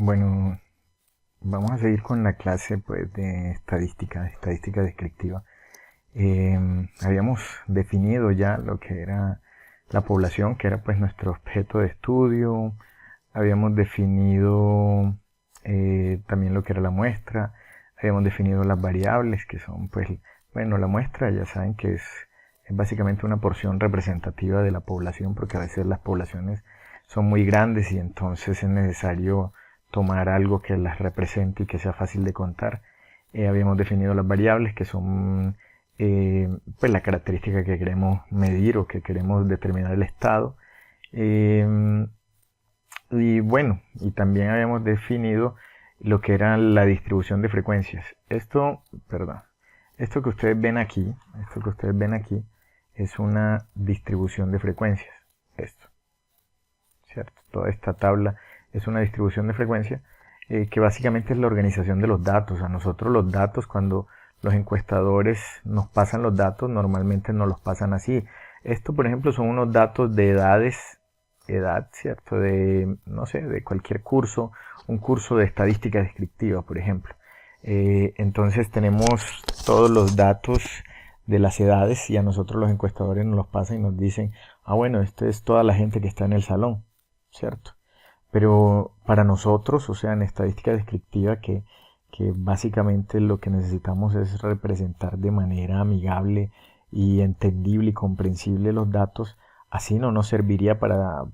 Bueno, vamos a seguir con la clase pues, de estadística descriptiva. Habíamos definido ya lo que era la población, que era pues nuestro objeto de estudio. Habíamos definido también lo que era la muestra. Habíamos definido las variables, que son pues, bueno, la muestra ya saben que es básicamente una porción representativa de la población, porque a veces las poblaciones son muy grandes y entonces es necesario tomar algo que las represente y que sea fácil de contar. Habíamos definido las variables, que son pues la característica que queremos medir o que queremos determinar el estado. Y bueno, y también habíamos definido lo que era la distribución de frecuencias. Esto que ustedes ven aquí, es una distribución de frecuencias. Esto, ¿cierto? Toda esta tabla es una distribución de frecuencia que básicamente es la organización de los datos. A nosotros los datos, cuando los encuestadores nos pasan los datos, normalmente nos los pasan así. Esto, por ejemplo, son unos datos de edad, ¿cierto? De, no sé, de cualquier curso, un curso de estadística descriptiva, por ejemplo. Entonces tenemos todos los datos de las edades y a nosotros los encuestadores nos los pasan y nos dicen, bueno, esto es toda la gente que está en el salón, ¿cierto? Pero para nosotros, o sea, en estadística descriptiva, que básicamente lo que necesitamos es representar de manera amigable y entendible y comprensible los datos, así no nos serviría para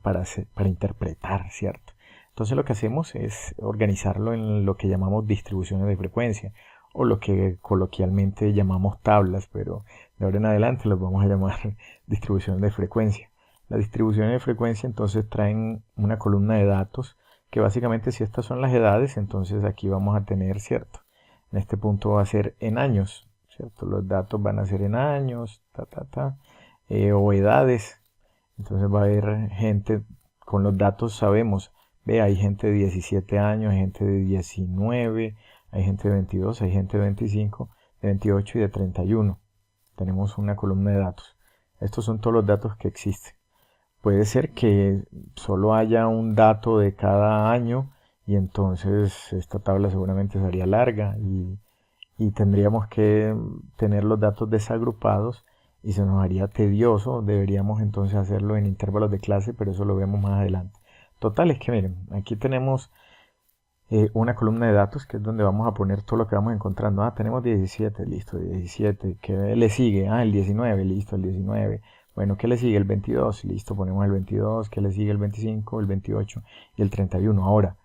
interpretar, ¿cierto? Entonces lo que hacemos es organizarlo en lo que llamamos distribuciones de frecuencia, o lo que coloquialmente llamamos tablas, pero de ahora en adelante los vamos a llamar distribuciones de frecuencia. Las distribuciones de frecuencia entonces traen una columna de datos que básicamente si estas son las edades, entonces aquí vamos a tener, ¿cierto? En este punto va a ser en años, ¿cierto? Los datos van a ser en años, o edades. Entonces va a haber gente, con los datos sabemos, hay gente de 17 años, hay gente de 19, hay gente de 22, hay gente de 25, de 28 y de 31. Tenemos una columna de datos. Estos son todos los datos que existen. Puede ser que solo haya un dato de cada año y entonces esta tabla seguramente sería larga y tendríamos que tener los datos desagrupados y se nos haría tedioso. Deberíamos entonces hacerlo en intervalos de clase, pero eso lo vemos más adelante. Total, es que miren, aquí tenemos una columna de datos que es donde vamos a poner todo lo que vamos encontrando. Tenemos 17, listo, 17. ¿Qué le sigue? El 19, listo, el 19. Bueno, ¿qué le sigue? El 22, listo, ponemos el 22. ¿Qué le sigue? El 25, el 28 y el 31. Ahora,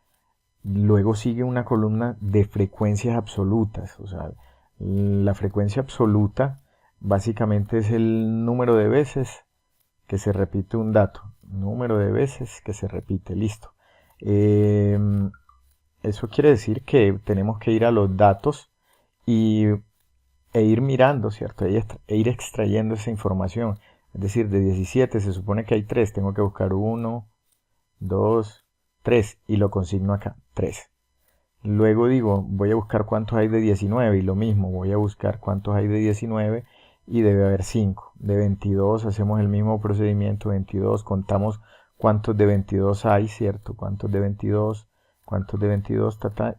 luego sigue una columna de frecuencias absolutas. O sea, la frecuencia absoluta básicamente es el número de veces que se repite un dato. Número de veces que se repite, listo. Eso quiere decir que tenemos que ir a los datos e ir mirando, ¿cierto? E ir extrayendo esa información. Es decir, de 17 se supone que hay 3. Tengo que buscar 1, 2, 3 y lo consigno acá, 3. Luego digo, voy a buscar cuántos hay de 19 y lo mismo, voy a buscar cuántos hay de 19 y debe haber 5. De 22 hacemos el mismo procedimiento, 22, contamos cuántos de 22 hay, ¿cierto? Cuántos de 22,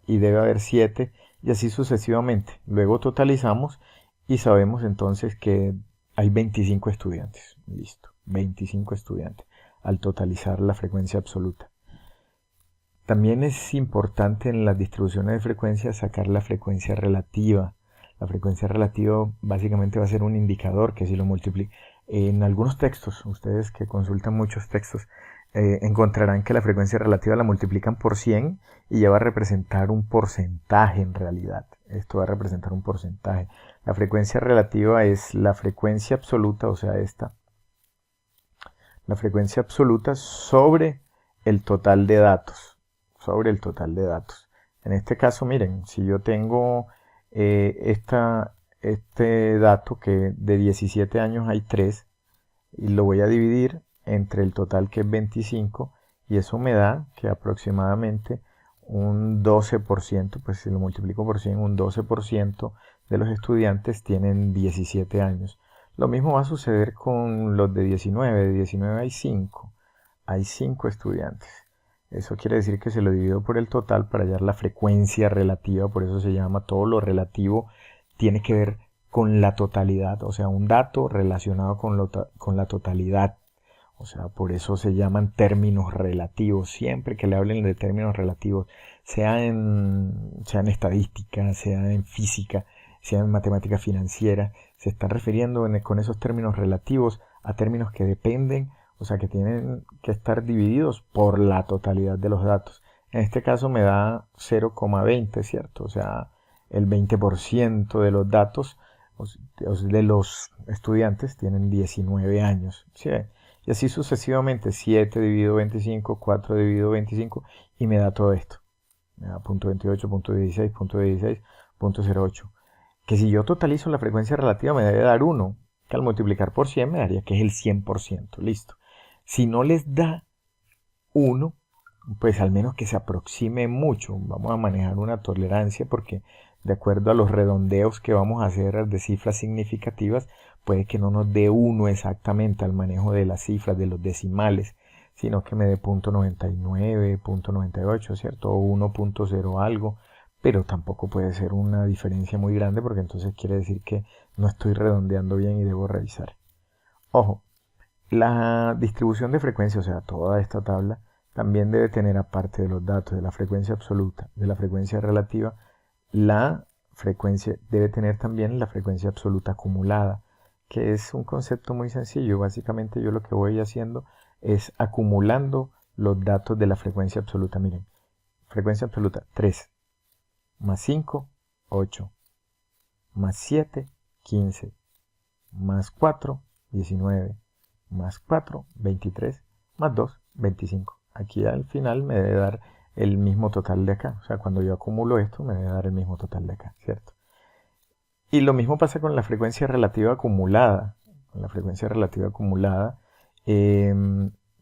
y debe haber 7 y así sucesivamente. Luego totalizamos y sabemos entonces que hay 25 estudiantes. Listo, 25 estudiantes al totalizar la frecuencia absoluta. También es importante en las distribuciones de frecuencia sacar la frecuencia relativa. La frecuencia relativa básicamente va a ser un indicador que si lo multiplica. En algunos textos, ustedes que consultan muchos textos, encontrarán que la frecuencia relativa la multiplican por 100 y ya va a representar un porcentaje en realidad. Esto va a representar un porcentaje. La frecuencia relativa es la frecuencia absoluta, o sea, esta. La frecuencia absoluta sobre el total de datos. Sobre el total de datos. En este caso, miren, si yo tengo este dato que de 17 años hay 3 y lo voy a dividir entre el total que es 25 y eso me da que aproximadamente un 12%, pues si lo multiplico por 100, un 12% de los estudiantes tienen 17 años. Lo mismo va a suceder con los de 19. De 19 hay 5. Hay 5 estudiantes. Eso quiere decir que se lo divido por el total para hallar la frecuencia relativa, por eso se llama todo lo relativo, tiene que ver con la totalidad, o sea, un dato relacionado con la totalidad. O sea, por eso se llaman términos relativos. Siempre que le hablen de términos relativos, sea en estadística, sea en física, sea en matemática financiera, se están refiriendo con esos términos relativos a términos que dependen, o sea, que tienen que estar divididos por la totalidad de los datos. En este caso me da 0,20, ¿cierto? O sea, el 20% de los datos de los estudiantes tienen 19 años. ¿Sí? Y así sucesivamente, 7 dividido 25, 4 dividido 25, y me da todo esto. Me da .28, .16, .16, .08. Que si yo totalizo la frecuencia relativa me debe dar 1, que al multiplicar por 100 me daría que es el 100%. Listo. Si no les da 1, pues al menos que se aproxime mucho. Vamos a manejar una tolerancia porque de acuerdo a los redondeos que vamos a hacer de cifras significativas, puede que no nos dé 1 exactamente al manejo de las cifras, de los decimales, sino que me dé .99, .98, ¿cierto? O 1.0 algo, pero tampoco puede ser una diferencia muy grande porque entonces quiere decir que no estoy redondeando bien y debo revisar. Ojo, la distribución de frecuencia, o sea, toda esta tabla, también debe tener, aparte de los datos de la frecuencia absoluta, de la frecuencia relativa, debe tener también la frecuencia absoluta acumulada, que es un concepto muy sencillo. Básicamente yo lo que voy haciendo es acumulando los datos de la frecuencia absoluta. Miren, frecuencia absoluta 3, más 5, 8, más 7, 15, más 4, 19, más 4, 23, más 2, 25. Aquí al final me debe dar el mismo total de acá. O sea, cuando yo acumulo esto me debe dar el mismo total de acá, ¿cierto? Y lo mismo pasa con la frecuencia relativa acumulada. Con la frecuencia relativa acumulada,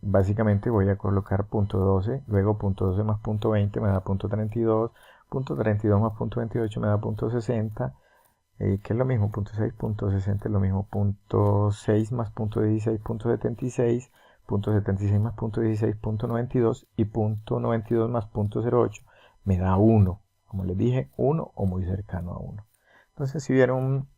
básicamente voy a colocar .12, luego .12 más .20 me da .32, .32 más .28 me da .60, que es lo mismo, .6, .60 es lo mismo, .6 más .16, .76, .76 más .16, .92 y .92 más .08 me da 1, como les dije, 1 o muy cercano a 1. Entonces, si vieron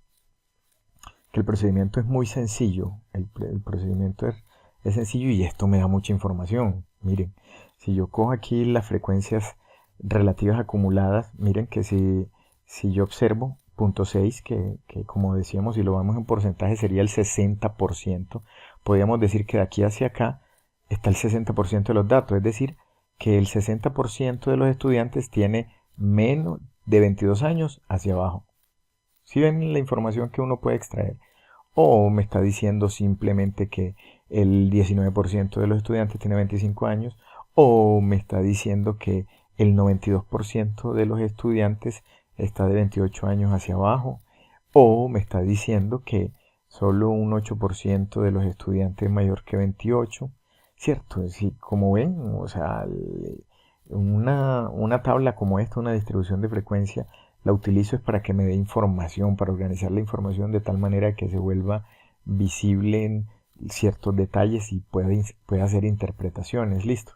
que el procedimiento es muy sencillo, el procedimiento es sencillo y esto me da mucha información. Miren, si yo cojo aquí las frecuencias relativas acumuladas, miren que si yo observo .6, que como decíamos, si lo vamos en porcentaje sería el 60%, podríamos decir que de aquí hacia acá está el 60% de los datos, es decir, que el 60% de los estudiantes tiene menos de 22 años hacia abajo. ¿Sí ven la información que uno puede extraer? O me está diciendo simplemente que el 19% de los estudiantes tiene 25 años, o me está diciendo que el 92% de los estudiantes está de 28 años hacia abajo, o me está diciendo que solo un 8% de los estudiantes es mayor que 28, ¿cierto? Sí, como ven, o sea, una tabla como esta, una distribución de frecuencia, la utilizo es para que me dé información, para organizar la información de tal manera que se vuelva visible en ciertos detalles y pueda hacer interpretaciones. Listo.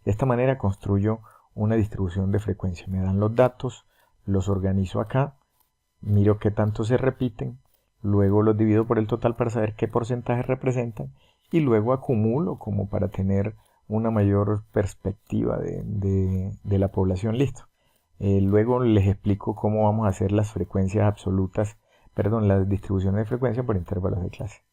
De esta manera construyo una distribución de frecuencia. Me dan los datos, los organizo acá, miro qué tanto se repiten, luego los divido por el total para saber qué porcentaje representan y luego acumulo como para tener una mayor perspectiva de la población. Listo. Luego les explico cómo vamos a hacer las frecuencias absolutas, perdón, las distribuciones de frecuencia por intervalos de clase.